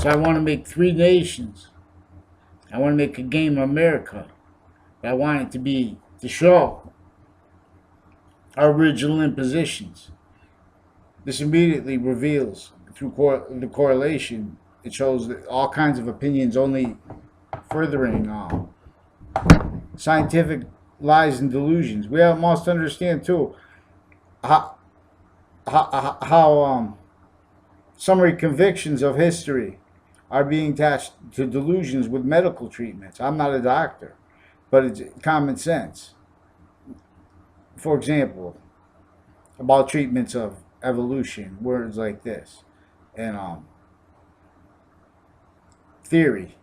So I want to make three nations. I want to make a game of America. But I want it to be to show our original impositions. This immediately reveals through the correlation. It shows that all kinds of opinions only furthering scientific lies and delusions. We must understand too how how summary convictions of history are being attached to delusions with medical treatments. I'm not a doctor, but it's common sense. For example, about treatments of evolution, words like this, and theory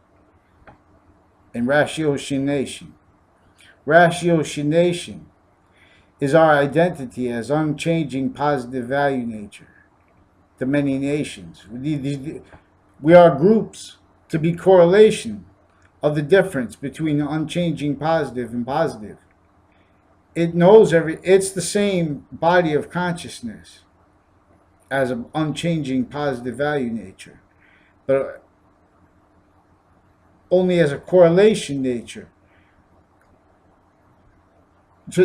and ratiocination. Ratiocination is our identity as unchanging positive value nature to many nations. We are groups to be correlation of the difference between the unchanging positive and positive. It knows it's the same body of consciousness as an unchanging positive value nature, but only as a correlation nature to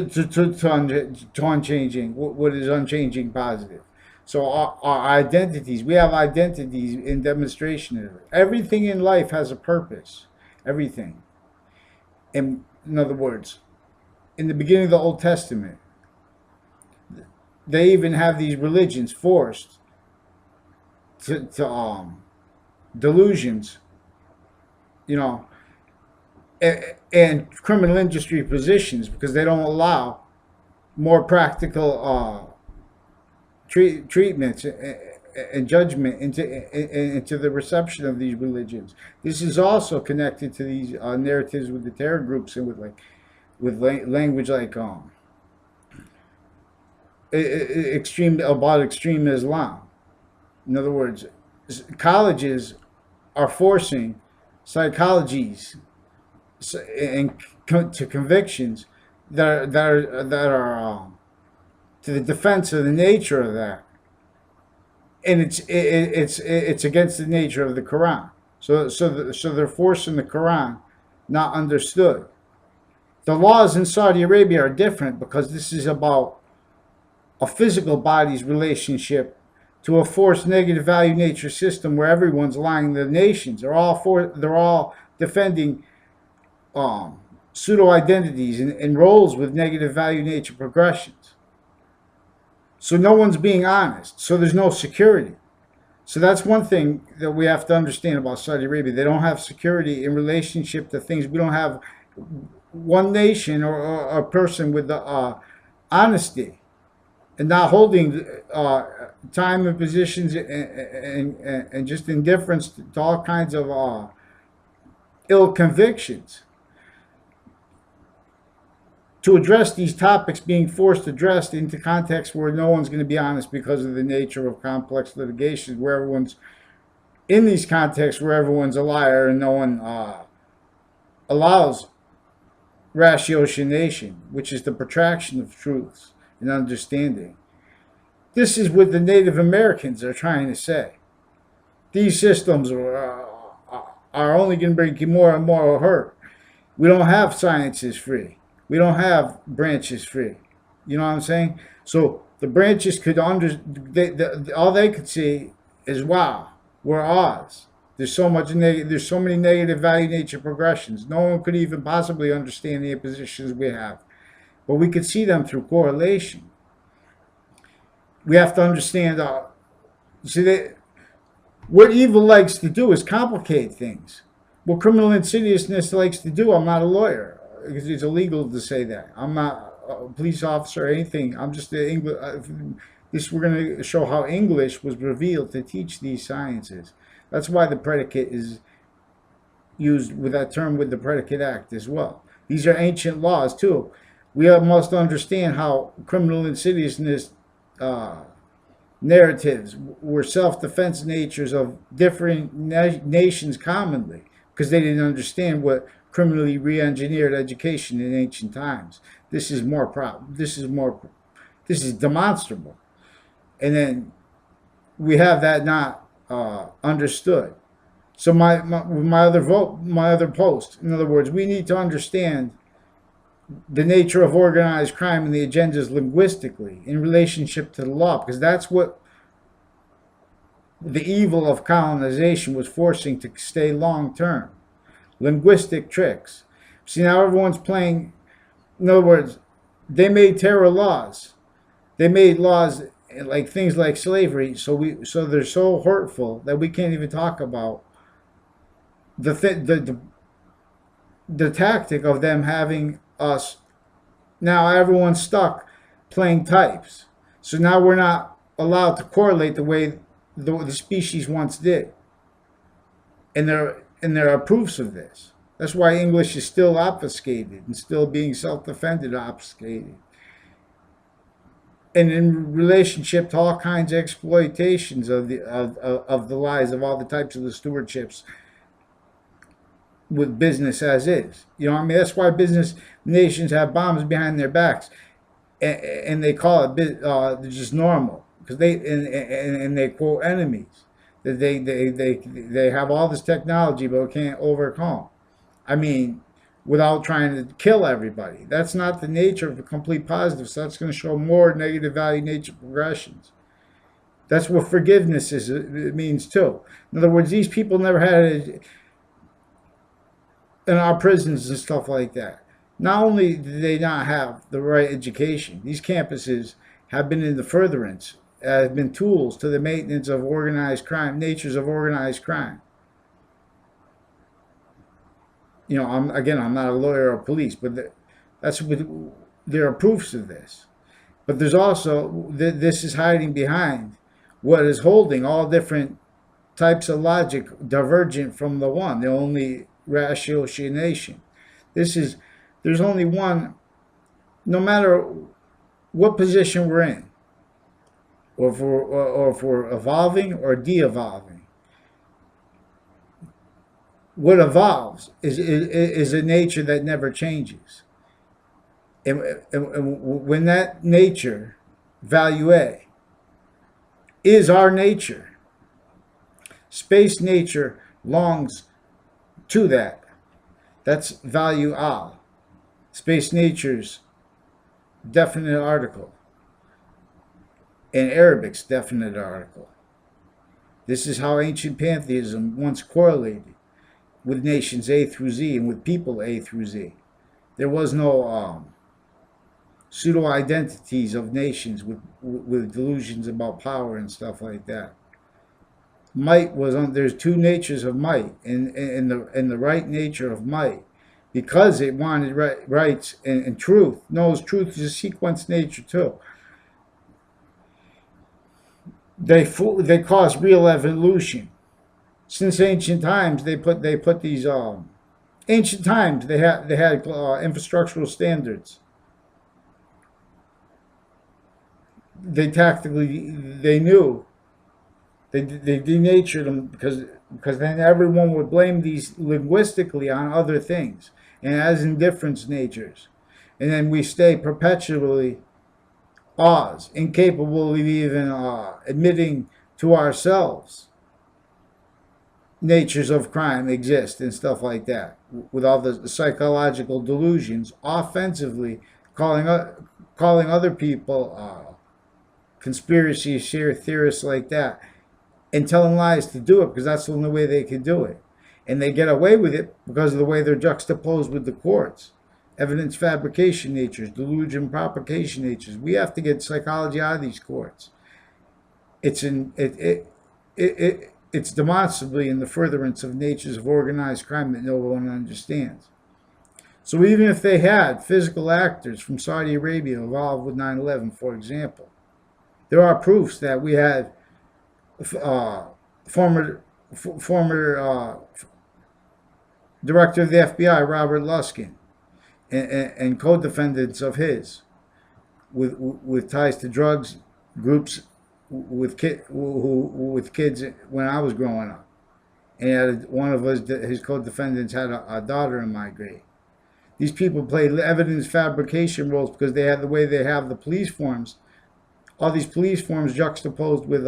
unchanging, what is unchanging positive. So our identities, we have identities in demonstration of it. Everything in life has a purpose. Everything. In other words, in the beginning of the Old Testament, they even have these religions forced to delusions, you know, and criminal industry positions because they don't allow more practical treatments and judgment into the reception of these religions. This is also connected to these narratives with the terror groups and with language like extreme Islam. In other words, colleges are forcing psychologies and to convictions that are to the defense of the nature of that, and it's against the nature of the Quran. So they're forcing the Quran not understood. The laws in Saudi Arabia are different because this is about a physical body's relationship to a forced negative value nature system where everyone's lying. The nations are they're all defending pseudo identities and roles with negative value nature progressions. So no one's being honest. So there's no security. So that's one thing that we have to understand about Saudi Arabia. They don't have security in relationship to things. We don't have one nation or a person with the honesty and not holding time and positions and just indifference to all kinds of ill convictions. To address these topics being forced addressed into contexts where no one's going to be honest because of the nature of complex litigation, where everyone's in these contexts where everyone's a liar and no one allows ratiocination, which is the protraction of truths and understanding. This is what the Native Americans are trying to say. These systems are only going to bring you more and more hurt. We don't have sciences free. We don't have branches free. You know what I'm saying? So the branches could all they could see is, wow, we're Oz. There's so many negative value nature progressions. No one could even possibly understand the impositions we have, but we could see them through correlation. We have to understand. What evil likes to do is complicate things. What criminal insidiousness likes to do. I'm not a lawyer because it's illegal to say that. I'm not a police officer or anything. I'm just the English. We're going to show how English was revealed to teach these sciences. That's why the predicate is used with that term with the predicate act as well. These are ancient laws too. We must understand how criminal insidiousness narratives were self-defense natures of different nations commonly because they didn't understand what criminally re-engineered education in ancient times. This is demonstrable, and then we have that not understood. So my other post. In other words, we need to understand the nature of organized crime and the agendas linguistically in relationship to the law, because that's what the evil of colonization was forcing to stay long term. Linguistic tricks. See, now everyone's playing. In other words, they made terror laws. They made laws like things like slavery. So they're so hurtful that we can't even talk about the tactic of them having us. Now everyone's stuck playing types. So now we're not allowed to correlate the way the species once did. And there are proofs of this. That's why English is still obfuscated and still being self-defended obfuscated. And in relationship to all kinds of exploitations of the lies of all the types of the stewardships with business as is. You know what I mean? That's why business nations have bombs behind their backs, and they call it just normal, because and they quote enemies that they have all this technology but can't overcome. I mean, without trying to kill everybody. That's not the nature of a complete positive. So that's going to show more negative value nature progressions. That's what forgiveness is. It means too. In other words, these people never had in our prisons and stuff like that. Not only do they not have the right education, these campuses have been in the furtherance, have been tools to the maintenance of organized crime, natures of organized crime. You know, I'm not a lawyer or police, but that's what, there are proofs of this. But there's also, this is hiding behind what is holding all different types of logic divergent from the one, the only ratiocination. There's only one, no matter what position we're in, or if we're evolving or de-evolving. What evolves is a nature that never changes. And when that nature, value A, is our nature, space nature longs to that. That's value al. Space nature's definite article. In Arabic's definite article. This is how ancient pantheism once correlated with nations A through Z and with people A through Z. There was no pseudo-identities of nations with delusions about power and stuff like that. Might was on. There's two natures of might, and the right nature of might, because it wanted rights and truth. Knows truth is a sequence nature too. They cause real evolution. Since ancient times, they put these ancient times they had infrastructural standards. They knew they denatured them because then everyone would blame these linguistically on other things and as indifference natures, and then we stay perpetually incapable of even admitting to ourselves natures of crime exist and stuff like that, with all the psychological delusions, offensively calling other people conspiracy theorists like that, and telling lies to do it because that's the only way they could do it. And they get away with it because of the way they're juxtaposed with the courts. Evidence fabrication natures, delusion propagation natures. We have to get psychology out of these courts. It's demonstrably in the furtherance of natures of organized crime that no one understands. So even if they had physical actors from Saudi Arabia involved with 9/11, for example, there are proofs that we had former director of the FBI, Robert Luskin, and co-defendants of his with ties to drugs groups with kids when I was growing up. And one of his co-defendants had a daughter in my grade. These people played evidence fabrication roles because they had the way they have the police forms. All these police forms juxtaposed with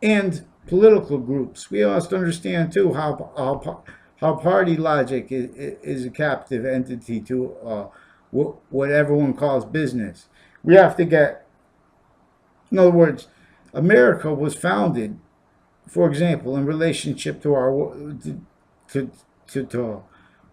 and political groups. We must understand too how party logic is a captive entity to what everyone calls business. We have to get, in other words, America was founded, for example, in relationship to our to to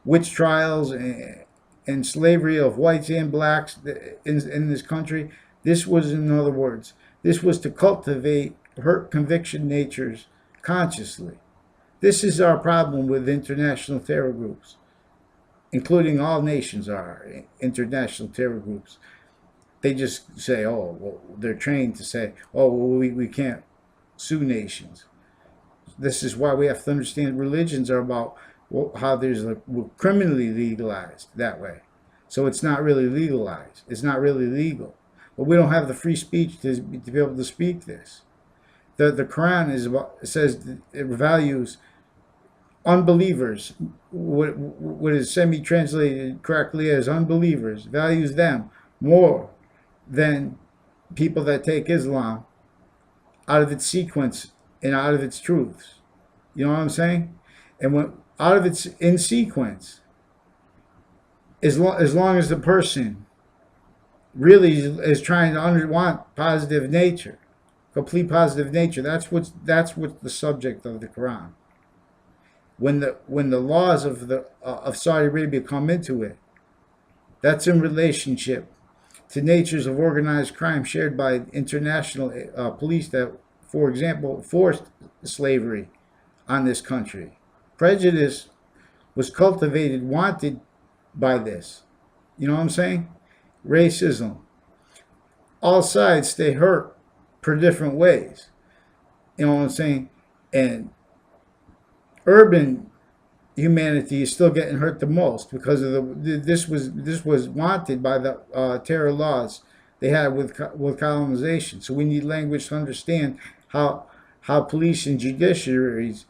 witch trials and slavery of whites and blacks in this country. This was, in other words, this was to cultivate hurt conviction natures consciously. This is our problem with international terror groups, including all nations are international terror groups. They just say, oh, well, they're trained to say, oh, well, we can't sue nations. This is why we have to understand religions are about how there's criminally legalized that way. So it's not really legalized. It's not really legal. But we don't have the free speech to be able to speak this. The Quran is about, it says it values unbelievers. What is semi-translated correctly as unbelievers, values them more than people that take Islam out of its sequence and out of its truths. You know what I'm saying? And when out of its in sequence, as long as the person really is trying to want positive nature, complete positive nature, that's what's the subject of the Quran. When the laws of Saudi Arabia come into it, that's in relationship to natures of organized crime shared by international police that, for example, forced slavery on this country. Prejudice was cultivated, wanted by this. You know what I'm saying? Racism. All sides stay hurt per different ways. You know what I'm saying? And urban humanity is still getting hurt the most because of this was wanted by the terror laws they had with colonization. So we need language to understand how police and judiciaries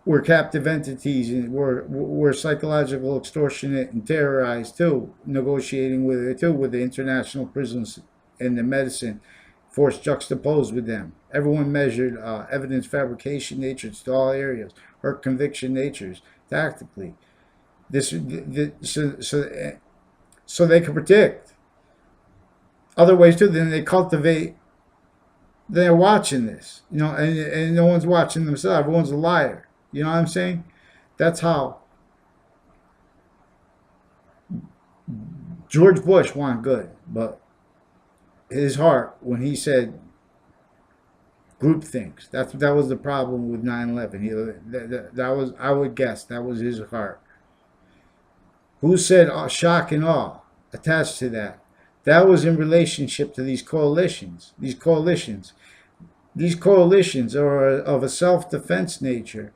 were captive entities and were psychological, extortionate, and terrorized too, negotiating with it too with the international prisons and the medicine force juxtaposed with them. Everyone measured evidence fabrication natures to all areas, hurt conviction natures tactically. So they can predict other ways too. Then they cultivate. They're watching this, you know, and no one's watching themselves. Everyone's a liar. You know what I'm saying? That's how George Bush wanted good, but his heart, when he said groupthink, that was the problem with 9/11. That was, I would guess, that was his heart. Who said shock and awe attached to that? That was in relationship to these coalitions. These coalitions are of a self-defense nature,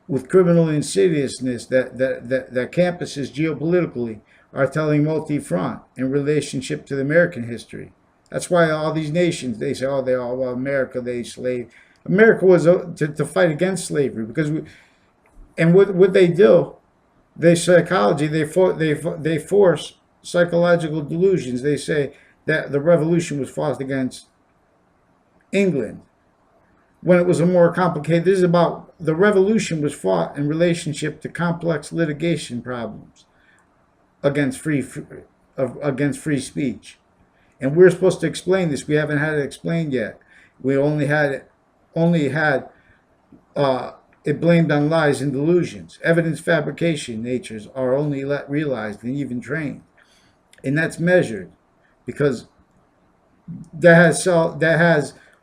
with criminal insidiousness that campuses geopolitically are telling multi-front in relationship to the American history. That's why all these nations, they say, oh, they all, well, America, they slave. America was to fight against slavery because and what they do, they force psychological delusions. They say that the revolution was fought against England, when it was a more complicated. This is about the revolution was fought in relationship to complex litigation problems against free speech, and we're supposed to explain this. We haven't had it explained yet. We only had it blamed on lies and delusions. Evidence fabrication natures are only realized and even trained, and that's measured because that has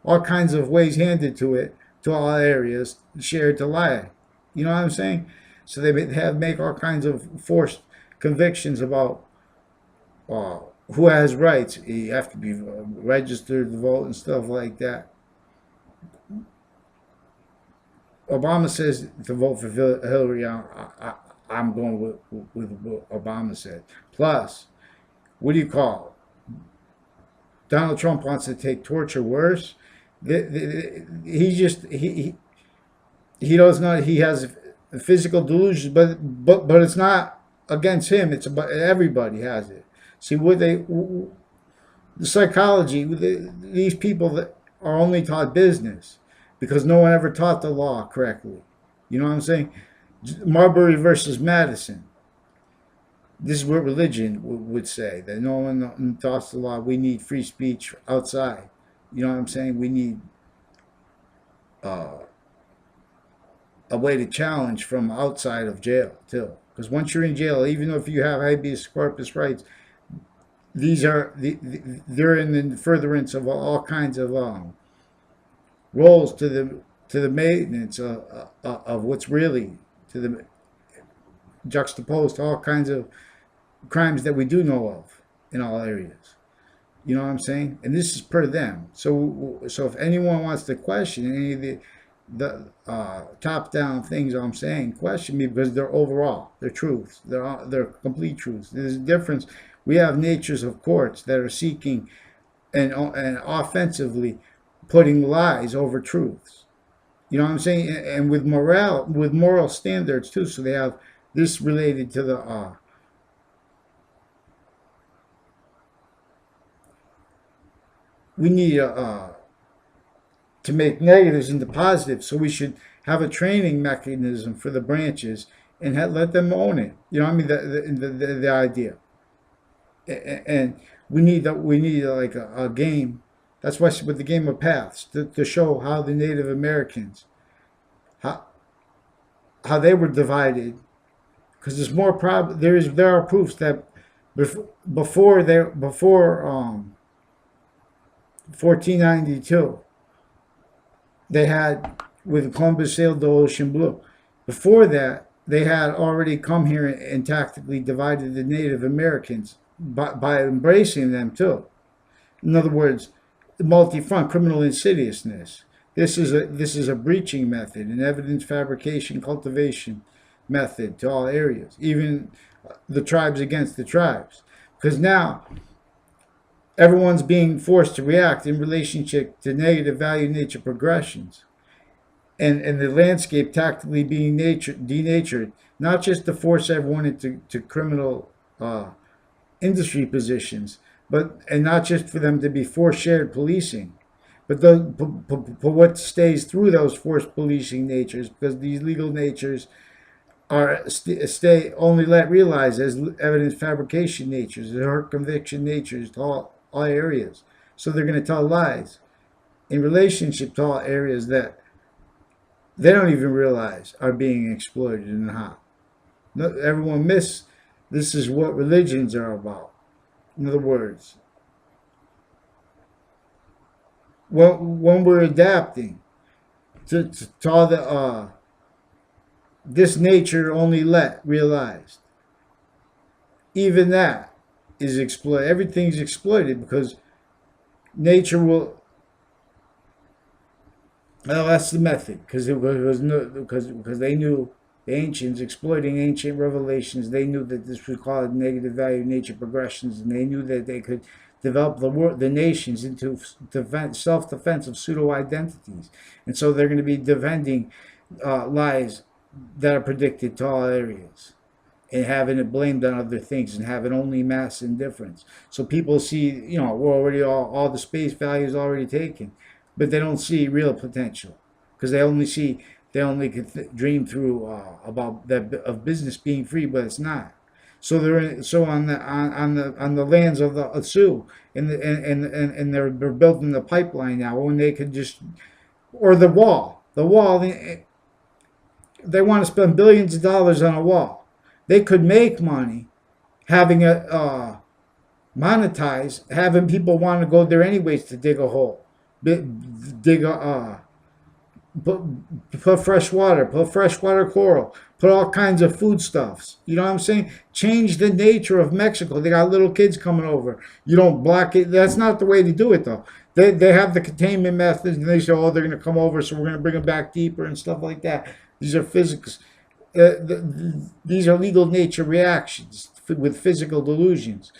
all kinds of ways handed to it, to all areas, shared to lie. You know what I'm saying? So they make all kinds of forced convictions about who has rights. You have to be registered to vote and stuff like that. Obama says to vote for Hillary. I'm going with what Obama said. Plus, what do you call it? Donald Trump wants to take torture worse. He does not. He has physical delusions, but it's not against him. It's about everybody has it. See what the psychology. These people that are only taught business because no one ever taught the law correctly. You know what I'm saying? Marbury versus Madison. This is what religion would say, that no one taught the law. We need free speech outside. You know what I'm saying? We need uh, a way to challenge from outside of jail too. Because once you're in jail, even if you have habeas corpus rights, they're in the furtherance of all kinds of roles to the maintenance of what's really to the juxtaposed to all kinds of crimes that we do know of in all areas. You know what I'm saying? And this is per them. So if anyone wants to question any of the top down things I'm saying, question me, because they're overall, they're truths, they're complete truths. There's a difference. We have natures of courts that are seeking and offensively putting lies over truths. You know what I'm saying? And with moral standards too. So they have this related to the we need to make negatives into positives. So we should have a training mechanism for the branches and let them own it. You know what I mean? The idea. And we need like a game. That's why with the game of paths to show how the Native Americans how they were divided, because there's more there are proofs that before 1492 they had, with Columbus sailed the ocean blue. Before that, they had already come here and tactically divided the Native Americans by embracing them too. In other words, multi-front criminal insidiousness. This is a breaching method, an evidence fabrication cultivation method to all areas, even the tribes against the tribes, because now everyone's being forced to react in relationship to negative value nature progressions, and the landscape tactically being denatured, not just to force everyone into criminal industry positions, and not just for them to be forced shared policing, but what stays through those forced policing natures, because these legal natures are stay only let realized as evidence fabrication natures, or conviction natures to all areas. So they're going to tell lies in relationship to all areas that they don't even realize are being exploited and how. No, everyone this is what religions are about. In other words, when we're adapting to all the this nature only let realized, even that is exploited. Everything's exploited because nature will. Well, that's the method, because because they knew, the ancients exploiting ancient revelations. They knew that this was called negative value nature progressions, and they knew that they could develop the nations into self-defensive pseudo identities, and so they're going to be defending lies that are predicted to all areas, and having it blamed on other things, and having only mass indifference. So people see, we're already all the space value is already taken, but they don't see real potential, because they only can dream through about that of business being free, but it's not. So on the lands of the Sioux, and they're building the pipeline now, when they could just, or the wall. They want to spend billions of dollars on a wall. They could make money having monetize, having people want to go there anyways to dig a hole, put freshwater coral, put all kinds of foodstuffs. You know what I'm saying? Change the nature of Mexico. They got little kids coming over. You don't block it. That's not the way to do it, though. They have the containment methods, and they say, oh, they're going to come over, so we're going to bring them back deeper and stuff like that. These are physics. These are legal nature reactions with physical delusions.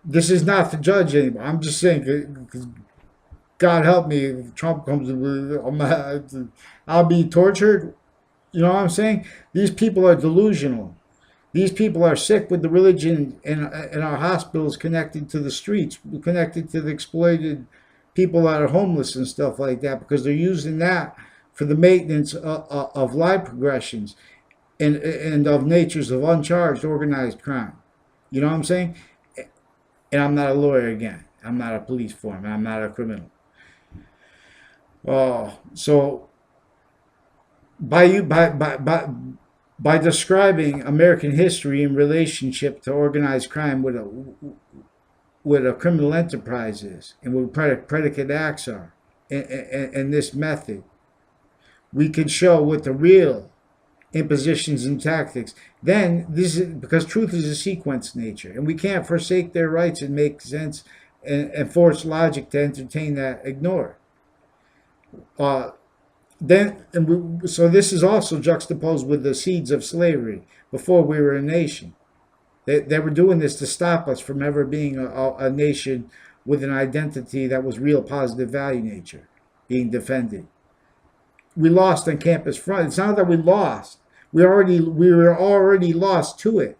This is not to judge anybody. I'm just saying, because God help me, if Trump comes, I'll be tortured. You know what I'm saying? These people are delusional. These people are sick with the religion in our hospitals, connected to the streets, connected to the exploited people that are homeless and stuff like that, because they're using that for the maintenance of life progressions and of natures of uncharged organized crime. You know what I'm saying? And I'm not a lawyer again. I'm not a police foreman. I'm not a criminal. So by describing American history in relationship to organized crime, what a criminal enterprise is and what predicate acts are, and this method, we can show what the real impositions and tactics. Then this is because truth is a sequence nature, and we can't forsake their rights and make sense and force logic to entertain that, ignore. Uh, so this is also juxtaposed with the seeds of slavery before we were a nation. They were doing this to stop us from ever being a nation with an identity that was real positive value nature being defended. We lost on campus front. It's not that we lost. We were already lost to it.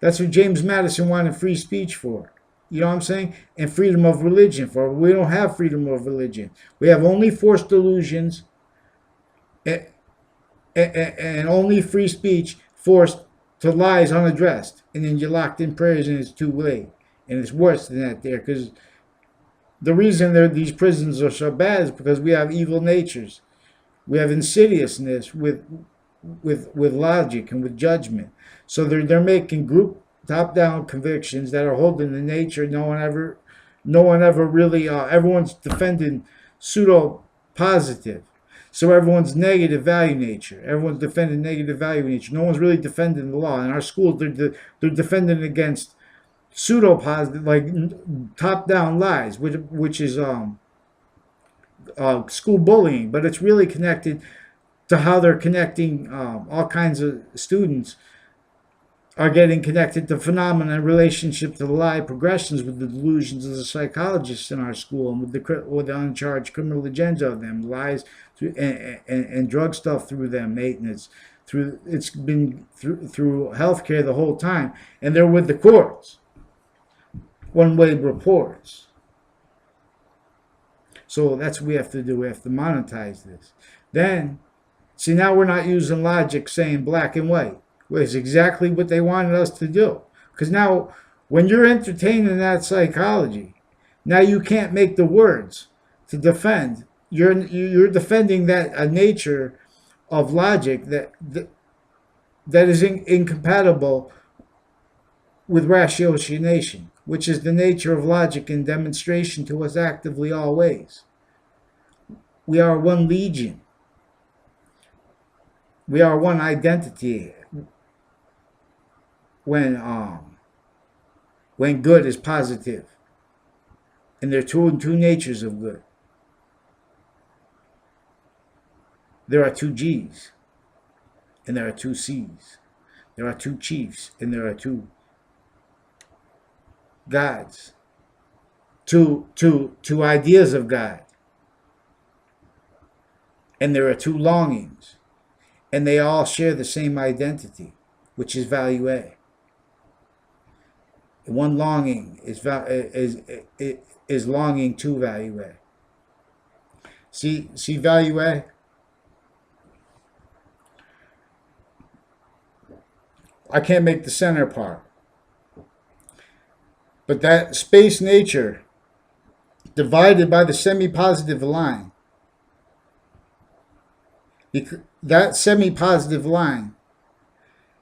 That's what James Madison wanted free speech for. You know what I'm saying? And freedom of religion for. We don't have freedom of religion. We have only forced delusions and only free speech forced to lies unaddressed. And then you're locked in prayers and it's too late. And it's worse than that there, because the reason these prisons are so bad is because we have evil natures. We have insidiousness with logic and with judgment. So they're making group top-down convictions that are holding the nature. No one ever really. Everyone's defending pseudo positive. So everyone's negative value nature. Everyone's defending negative value nature. No one's really defending the law. In our schools, they're defending against pseudo positive, like top-down lies, which is school bullying, but it's really connected to how they're connecting all kinds of students are getting connected to phenomena in relationship to the lie progressions with the delusions of the psychologists in our school and with the uncharged criminal agenda of them, lies through, and drug stuff through them, maintenance through. It's been through healthcare the whole time, and they're with the courts, one-way reports. So that's what we have to do. We have to monetize this. Then, see, now we're not using logic saying black and white. It's exactly what they wanted us to do. Because now, when you're entertaining that psychology, now you can't make the words to defend. You're defending that a nature of logic that is incompatible with ratiocination, which is the nature of logic and demonstration to us actively always. We are one legion. We are one identity. When good is positive, and there are two natures of good. There are two G's, and there are two C's. There are two chiefs, and there are two gods. Two ideas of God, and there are two longings, and they all share the same identity, which is value A. One longing is longing to value A. See value A? I can't make the center part. But that space nature divided by the semi-positive line, that semi-positive line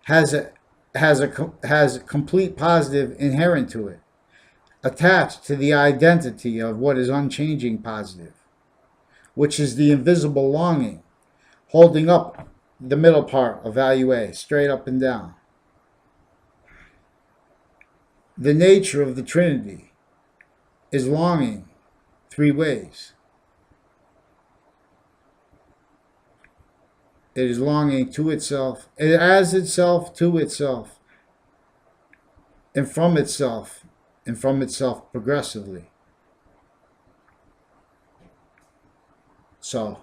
has a complete positive inherent to it, attached to the identity of what is unchanging positive, which is the invisible longing, holding up the middle part of value A, straight up and down. The nature of the Trinity is longing three ways. It is longing to itself, as itself, to itself, and from itself progressively. So